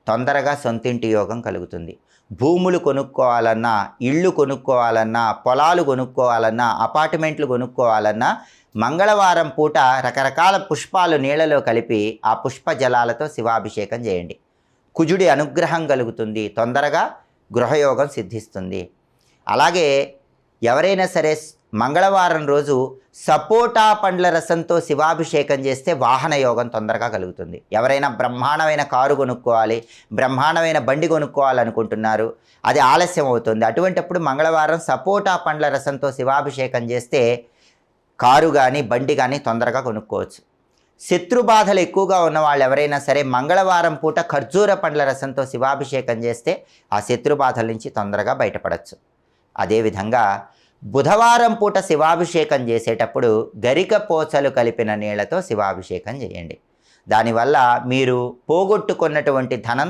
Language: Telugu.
తొందరగా సొంతింటి యోగం కలుగుతుంది. భూములు కొనుక్కోవాలన్నా, ఇళ్ళు కొనుక్కోవాలన్నా, పొలాలు కొనుక్కోవాలన్నా, అపార్ట్మెంట్లు కొనుక్కోవాలన్నా మంగళవారం పూట రకరకాల పుష్పాలు నీళ్ళలో కలిపి ఆ పుష్ప జలాలతో శివాభిషేకం చేయండి. కుజుడి అనుగ్రహం కలుగుతుంది. తొందరగా గృహయోగం సిద్ధిస్తుంది. అలాగే ఎవరైనా సరే మంగళవారం రోజు సపోటా పండ్ల రసంతో శివాభిషేకం చేస్తే వాహన యోగం తొందరగా కలుగుతుంది. ఎవరైనా బ్రహ్మాండమైన కారు కొనుక్కోవాలి, బ్రహ్మాండమైన బండి కొనుక్కోవాలనుకుంటున్నారు, అది ఆలస్యం అవుతుంది. అటువంటిప్పుడు మంగళవారం సపోటా పండ్ల రసంతో శివాభిషేకం చేస్తే కారు కానీ బండి కానీ తొందరగా కొనుక్కోవచ్చు. శత్రుబాధలు ఎక్కువగా ఉన్న వాళ్ళు ఎవరైనా సరే మంగళవారం పూట ఖర్జూర పండ్ల రసంతో శివాభిషేకం చేస్తే ఆ శత్రుబాధల నుంచి తొందరగా బయటపడవచ్చు. అదేవిధంగా బుధవారం పూట శివాభిషేకం చేసేటప్పుడు గరిక పోచలు కలిపిన నీళ్లతో శివాభిషేకం చేయండి. దానివల్ల మీరు పోగొట్టుకున్నటువంటి ధనం